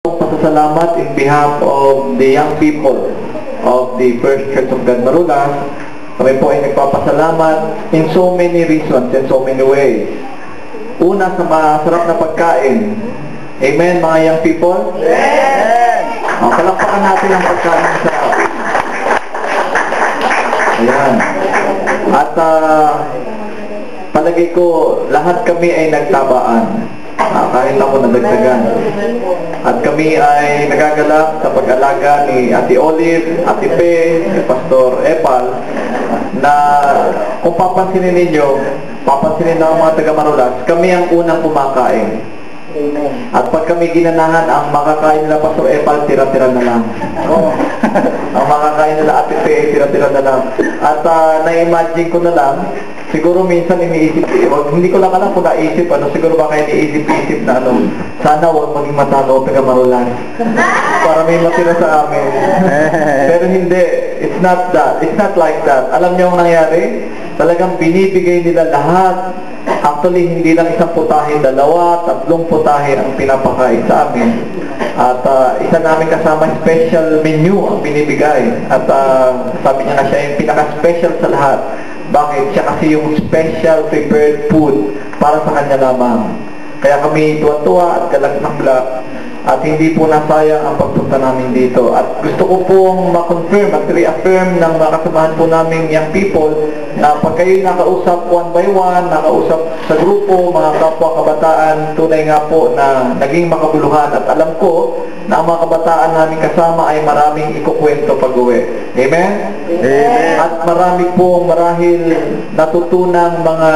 Pasasalamat in behalf of the young people of the First Church of God Marulas. Kami po ay nagpapasalamat in so many reasons, in so many ways. Una, sa masarap na pagkain. Amen, mga young people? Amen! Palakpakan natin ang pagkain sa... Ayan. At palagay ko, lahat kami ay nagtabaan. Kahit ako nadagdagan. At kami ay nagagalak sa pag-alaga ni Ate Olive, Ate Pe, ni Pastor Epal, na kung papansinin ninyo, papansinin ng mga taga-Marulas, kami ang unang kumakain. At pag kami ginanahan, ang makakain nila Pastor Epal, tira-tira na lang. Ang makakain nila Ate Pe, tira-tira na lang. At na-imagine ko na lang, siguro minsan iniisip, hindi ko lang alam kung naisip, siguro baka iniisip-isip na sana huwag maging matalo taga-Marulas para may matira sa amin. Pero hindi, it's not that, it's not like that. Alam niyo ang nangyari? Talagang binibigay nila lahat. Actually, hindi lang isang putahe, 2, 3 putahe ang pinapakain sa amin. At isa namin kasama special menu ang binibigay. At sabi niya na siya yung pinaka-special sa lahat. Bakit? Siya kasi yung special prepared food para sa kanya lamang. Kaya kami tuwa-tuwa at galak-naglak at hindi po nasayang ang pagpunta namin dito. At gusto ko pong ma-confirm at reaffirm ng mga kasamahan po namin young people na pag kayo nakausap one by one, nakausap sa grupo, mga kapwa kabataan, tunay nga po na naging makabuluhan. At alam ko na ang mga kabataan namin kasama ay maraming ikukwento pag-uwi. Amen? Amen. At marami pong marahil natutunang mga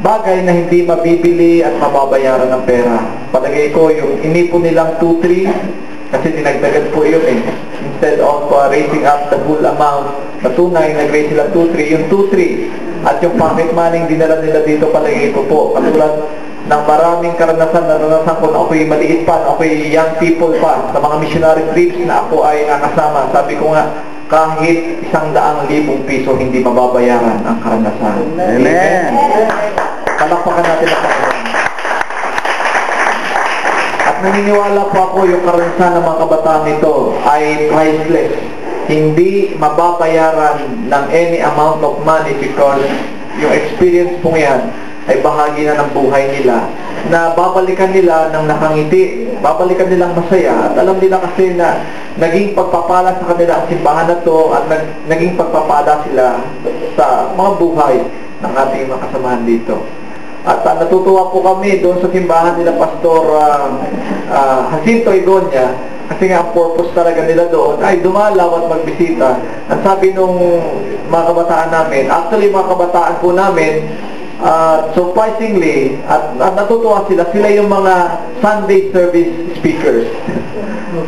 bagay na hindi mabibili at mababayaran ng pera. Palagay ko yung inipon nilang 2-3 kasi dinagdagan po yun eh. Instead of raising up the full amount na tunay, nag-raise sila 2-3, yung 2-3 at yung pocket money dinala nila dito, palagay ko po katulad ng maraming naranasan ko na ako'y maliit pa, na ako'y young people pa sa mga missionary trips na ako ay nakasama. Sabi ko nga, kahit 100,000 piso hindi mababayaran ang karanasan. Amen. Palakpakan natin ang Panginoon. At naniniwala po ako yung karanasan ng mga kabataan nito ay priceless. Hindi mababayaran ng any amount of money because yung experience po yan ay bahagi na ng buhay nila na babalikan nila ng nakangiti, babalikan nilang masaya at alam nila kasi na naging pagpapala sa kanila ang simbahan na to at naging pagpapala sila sa mga buhay ng ating mga kasamahan dito. At natutuwa po kami doon sa simbahan nila Pastor Jacinto Igonia kasi nga ang purpose talaga nila doon ay dumalaw at magbisita. Ang sabi nung mga kabataan namin, actually mga kabataan po namin, surprisingly, at natutuwa sila yung mga Sunday service speakers.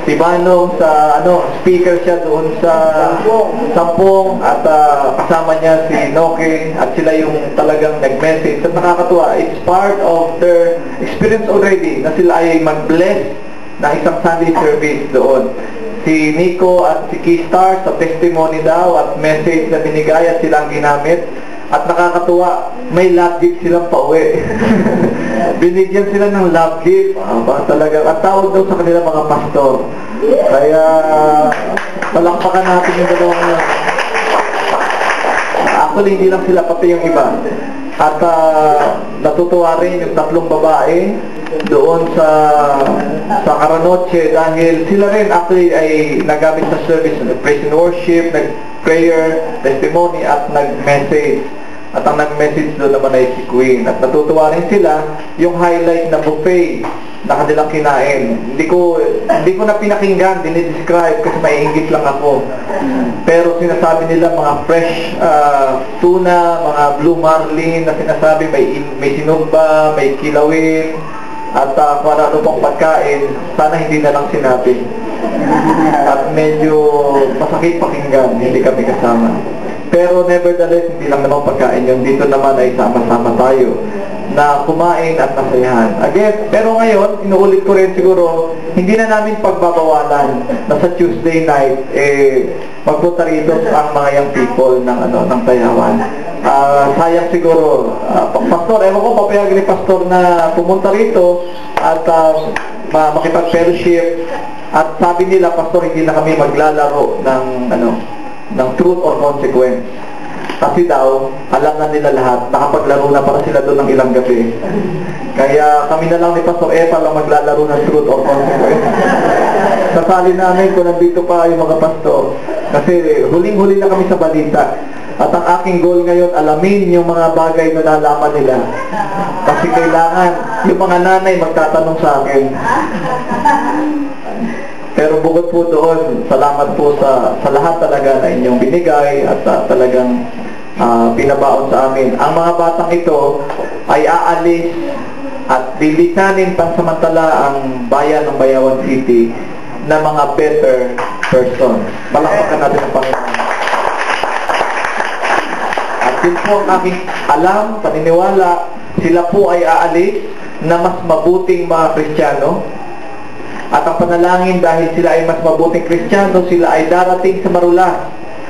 Si Manong speaker siya doon sa Sampung at kasama niya si Noke at sila yung talagang nag-message. At nakakatuwa, it's part of their experience already na sila ay mag-bless na isang Sunday service doon. Si Nico at si Keystar sa testimony daw at message na binigay at silang ginamit. At nakakatuwa, may love gift silang pauwi. Binigyan sila ng love gift. Talaga. At tawag daw sa kanila mga pastor. Kaya, palakpakan natin yung dalawang yun. Actually, hindi lang sila, pati yung iba. At natutuwa rin yung 3 babae doon sa Caranoche dahil sila rin actually ay nagamit sa service, praise and worship, nag-prayer, testimony at nag-message. At ang nag-message doon naman ay si Queen. At natutuwa rin sila yung highlight na buffet na kanilang kinain. Hindi ko na pinakinggan, dinidescribe kasi maiinggit lang ako. Pero sinasabi nila mga fresh tuna, mga blue marlin na sinasabi, may sinugba, may kilawin, at kung ano pang pagkain, sana hindi na lang sinabi. At medyo masakit pakinggan, hindi kami kasama. Pero nevertheless, hindi lang naman pagkain yun. Dito naman ay sama-sama tayo na kumain at nasayahan. Again, pero ngayon, inuulit ko rin siguro, hindi na namin pagbabawalan na sa Tuesday night, magpunta rito ang mga young people ng Tayawan. Sayang siguro, Pastor, ewan ko, papayagan ni Pastor na pumunta rito at makipag-fellowship At sabi nila, Pastor, hindi na kami maglalaro ng truth or consequence. Kasi daw, alam na nila lahat, nakapaglaro na para sila doon ng ilang gabi. Kaya kami na lang ni Pastor Epa lang maglalaro ng truth or consequence. Sasali namin kung nandito pa yung mga pastor. Kasi huling-huli na kami sa balita. At ang aking goal ngayon, alamin yung mga bagay na nalaman nila. Kasi kailangan yung mga nanay magtatanong sa akin. Pero bukod po doon, salamat po sa lahat talaga na inyong binigay at talagang pinabaon sa amin. Ang mga batang ito ay aalis at lilitanin pansamantala ang bayan ng Bayawan City na mga better person. Palakpakan natin ang Panginoon. At yun po ang aking alam, paniniwala, sila po ay aalis na mas mabuting mga Kristiyano. At ang panalangin dahil sila ay mas mabuting Kristiyano, sila ay darating sa marulas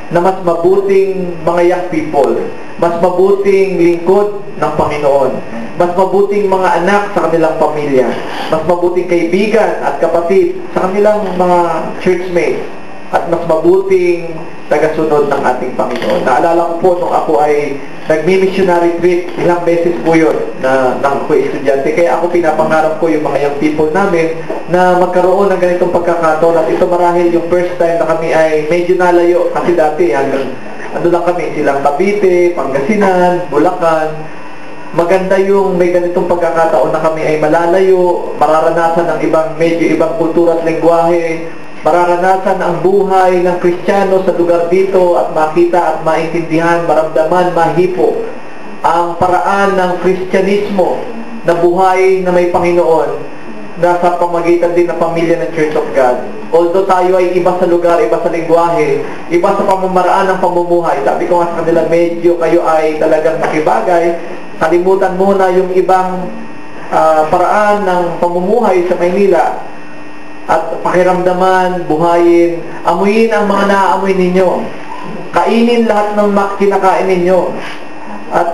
na mas mabuting mga young people, mas mabuting lingkod ng Panginoon, mas mabuting mga anak sa kanilang pamilya, mas mabuting kaibigan at kapatid sa kanilang mga churchmates, at mas mabuting tagasunod ng ating Panginoon. Naalala ko po nung ako ay nagmi-missionary trip, ilang beses po yun na ako estudyante. Kaya ako pinapangarap ko yung mga young people namin na magkaroon ng ganitong pagkakataon. At ito marahil yung first time na kami ay medyo nalayo. Kasi dati hanggang ano lang kami, silang Cavite, Pangasinan, Bulacan. Maganda yung may ganitong pagkakataon na kami ay malalayo, mararanasan ng medyo ibang kultura at lengguwahe, mararanasan ang buhay ng Kristiyano sa lugar dito at makita at maintindihan, maramdaman, mahipo ang paraan ng Kristyanismo na buhay na may Panginoon nasa pamagitan din ng pamilya ng Church of God. Although tayo ay iba sa lugar, iba sa lengguwahe, iba sa pamamaraan ng pamumuhay. Sabi ko nga sa kanila, medyo kayo ay talagang nakibagay. Kalimutan muna yung ibang paraan ng pamumuhay sa Maynila at pakiramdaman, buhayin, amuyin ang mga naaamoy ninyo. Kainin lahat ng kinakain ninyo. At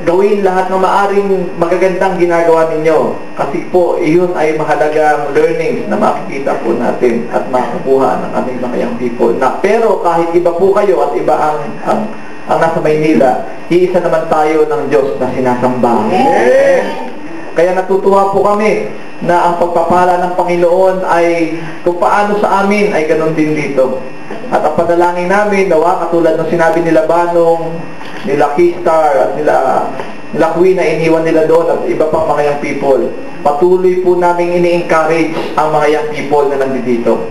gawin lahat ng maaring magagandang ginagawa ninyo. Kasi po, iyon ay mahalagang learnings na makikita po natin at makukuha ng aming mga young people. Pero kahit iba po kayo at iba ang nasa Maynila, iisa naman tayo ng Diyos na sinasamba. Kaya natutuwa po kami na ang pagpapala ng Panginoon ay kung paano sa amin ay ganun din dito. At ang panalangin namin, nawa katulad ng sinabi nila Banong, nila Keystar at nila Queen na iniwan nila doon at iba pang mga young people. Patuloy po namin ini-encourage ang mga young people na nandito.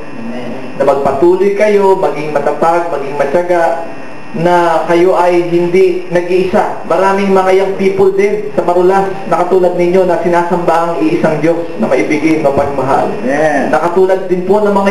Na magpatuloy kayo, maging matatag, maging matyaga, na kayo ay hindi nag-iisa. Maraming mga young people din sa Marulas na katulad ninyo na sinasamba ang iisang Diyos na maibigin, mapagmahal. Na katulad din po ng mga